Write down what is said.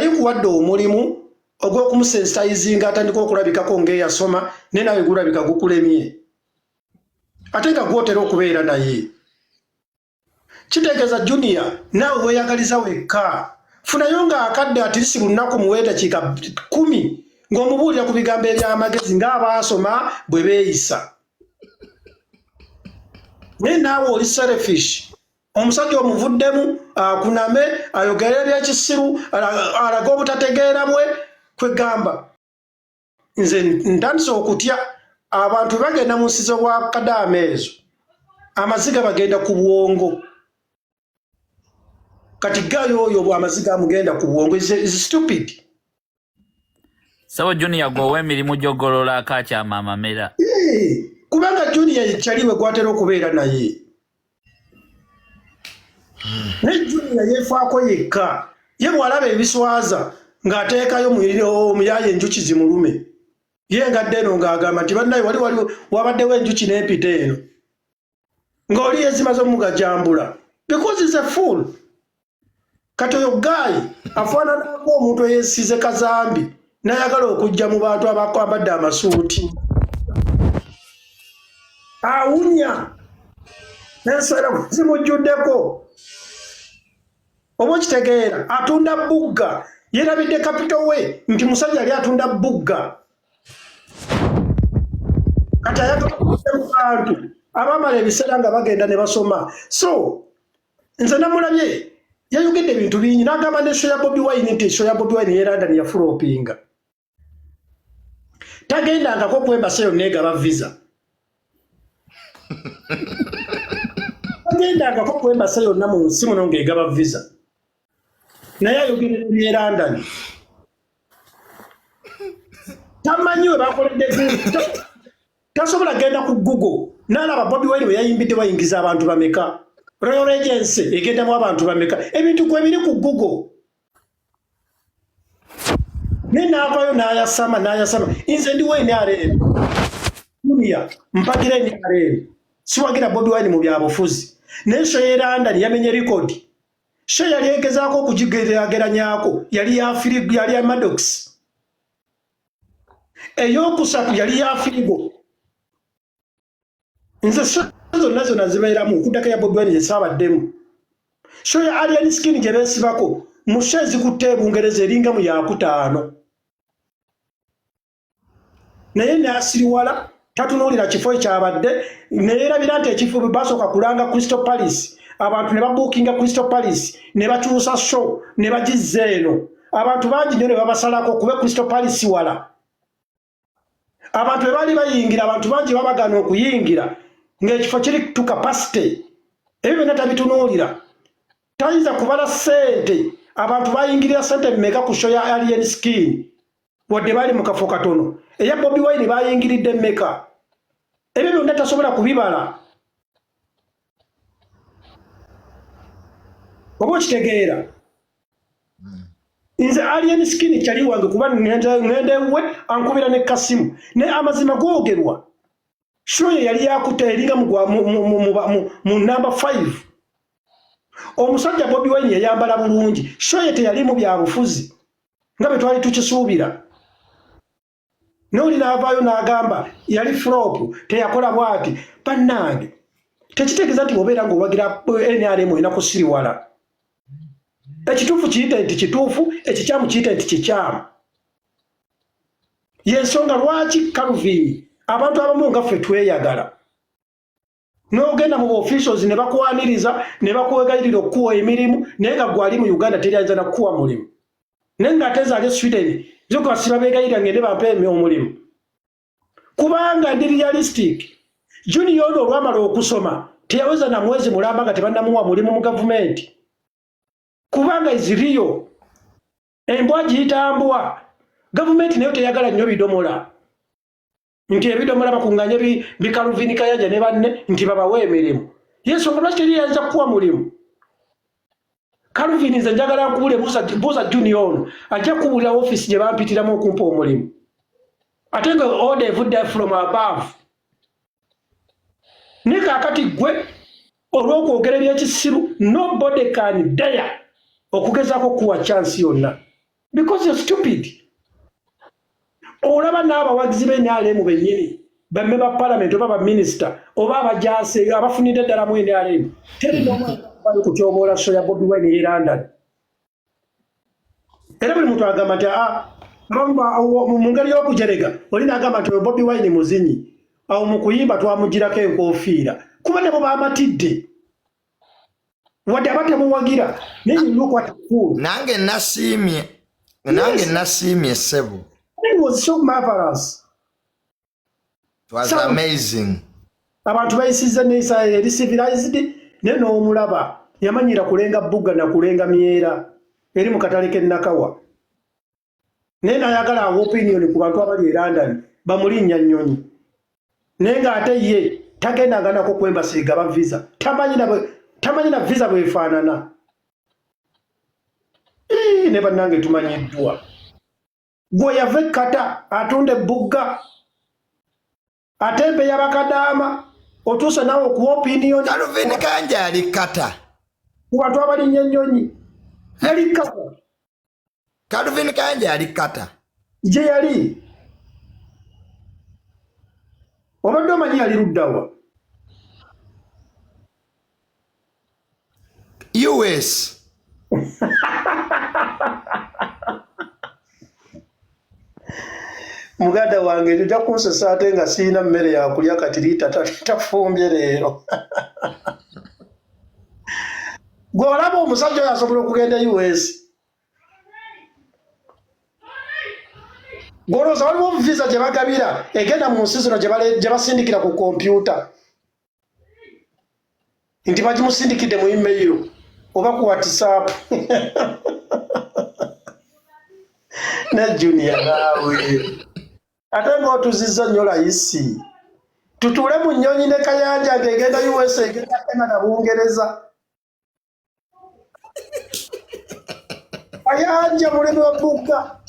nali nkuwadde omulimu ogw'okumusensitizinga atandika okulabikako ng'eyasoma ne nawe gulabika gukulemye ate nga gwotera okubeera naye kitegeeza Junior naawe weeyagaliza wekka funayo ng'akadde atirisi lunaku muwe dakiika 10 ng'omubuulira ku bigambo eby'amagezi ng'abaasoma bwe beeyisa naye naawe oli selfish omusajja omuvuddemu akuname ayogere ebyekisiru alaga obutategeera bwe kwegamba nze ntandise okutya abantu bagenda mu nsizo bwa kadaama ezo amaziga bagenda ku bwongo kati gayo oyo bw'amaziga amugenda ku bwongo is stupid. Sawa Junior gwe emirimu gy'ogolola akakyama amamera kubanga Junior kyaliwe gwatera okubeera naye ne Junior yeefaako yekka ye bw'alaba ebiswaza ng'ateekayo omuyaye enjuki zimulume ye ngadde eno ng'agamba nti bannaye wali wabaddewo enjuki n'empita eno ng'oli yezimaze omugajambula because is a fool. Kati oyo gayi afaananako omuntu eyeesize kazambi n'ayagala okujja mu bantu abakwambadde amasuuti awunya n'ensala zimujjuddeko oba okitegeera atunda bugga yeerabidde kapito we nti musajja yali atunda bugga kati ayagala okujja mu bantu abamala ebiseera nga bagenda ne basoma so nze namulabye yayogedde ebintu bingi n'agamba n'esho ya Bobi Wine nti esho ya Bobi Wine yeeranda ne yafulopinga tagendangako kwembasa yonna egaba visa tagendangako kwembasa yonna mu nsi muno ng'egaba visa naye ayogedde byerandani tamanyi we bakoledde tasobola genda ku Google n'alaba Bobi Wine we yayimbidde bayingiza abantu bameka Royal Agency egendamu abantu bameka ebintu kwe biri ku Google n'avayo n'ayasama nze ndi Wine arebe Junior mpagira ni arebe siwagira Bobi Wine mu byabufuzi n'esho yeranda yamenye record sho yali egezaako okugigeraganyako yali ya Maddox eyokusatu yali ya Firigo nze zonna zonna zibeeramu okuddako ya Bobi Wine yesabaddemu sho ya Alien Skin gye beesibako mushezi kutte Bungereza eringa mu yakutaano naye n'asiriwala tatunuulira kifo ekyabadde neerabira nti ekifo bwe basooka kulanga Crystal Palace abantu ne babuukinga Crystal Palace ne bakyusa show ne bagizza eno abantu bangi nnyo ne babasalako kube Crystal Palace wala abantu bwe bali bayingira abantu bangi babagana okuyingira ng'ekifo kiri to capacity ebyo byonna tabitunuulira tayinza kubala ssente abantu bayingirira ssente mmeka ku show ya Alien Skin wadde bali mu kafo katono eya Bobi Wine bayingiridde mmeka ebyo byonna tasobola kubibala oba okitegeera nze Alien Skin kyali wange kuba ngende we ankubira ne Kasimu ne amazima googerwa shoye yali yakuta eringa mu number 5 omusajja Bobi Wine yayambala bulungi shoye teyali mu byabufuzi nga bwe twali tukisuubira n'oli n'avaayo n'agamba yali flop teyakola bwati bannange tekitegeeza nti bw'obeera ng'owagira NRM olina kusiriwala ekituufu kiyite nti kituufu ekikyamu kiyite nti kikyamu yensonga lwaki Calvin abantu abamu nga ffe tweyagala n'ogenda mu officials ne bakwaniriza ne bakwegayirira okuwa emirimu naye nga gwali mu Uganda teriyinza na kuwa mulimu naye ng'ate ali Sweden zoka sibabegayirira ngende bampe omulimu kubanga ndi realistic Junior ono olwamala okusoma teyaweza na mwezi mulamba nga tebannamuwa mulimu mu government kubanga iziriyo embwa giyitambwa government nayo teyagala nnyo bidomola nti ebidomola bakunganye Calvin Kayanja ne banne nti babawe emirimu yesu nga lwaki teriyinza kuwa mulimu Calvin nze njagala nkubule buuza Junior ono ajja kubulira office gye bampitiramu okumpa omulimu ate nga order evudde from above ne kaakati gwe olw'okwogera ebyekisiru nobody can dare okugezaako kuwa chance yonna because you're stupid. Olaba n'abawagizi b'NRM bennyini bamme ba parliament oba ba minister oba abajase abafunidde ddala mu NRM teri n'omwana bali kutyoboola so ya Bobi Wine e London. Era buli muntu agamba nti mu ngeri y'okujerega olina agamba nti Bobi Wine muzinyi awo mu kuyimba twamugirako enkofiira kuba ne bo baamatidde wadde abatemuwagira naye nyokwata kulu nange nasiimye ssebo. It was so marvelous. It was amazing. Abantu bayisiza n'esa eri civilized ne n'omulaba yamanyira kulenga bugga na kulenga myera eri mu katale k'Ennakawa. Naye n'ayagala awa opinion ku bantu abali e London bamulinnya nnyonyi. Naye ng'ate ye tagendanga nako ku embassy gaba visa. Tamanyi na visa bwefaanana. Ne bannange tumanyiddwa. Gwe yave kata atunde bugga atembe yabakadaama otuuse nawe okuwa opinion. Calvin Kanja ali kata. Ku bantu abalinnya ennyonyi. Yali kata. Calvin Kanja ali kata. Je yali. Obadde omanyi yali luddawa? US. Muganda wange tujja kunsesa ate nga siina mmere yakulya kati liita tafumbye leero. Gwe olaba omusajja oyo asobola okugenda US. Gwolowooza waliwo visa gye bagabira egenda mu nsi zino gye basindikira ku kompyuta nti bagimusindikidde mu email oba ku WhatsApp. Ne Junior naawe ate ng'otuzizza nnyo layisi tutuule mu nnyonyi ne Kayanja ng'egenda US egenda Canada Bungereza. Kayanja muleme wa bugga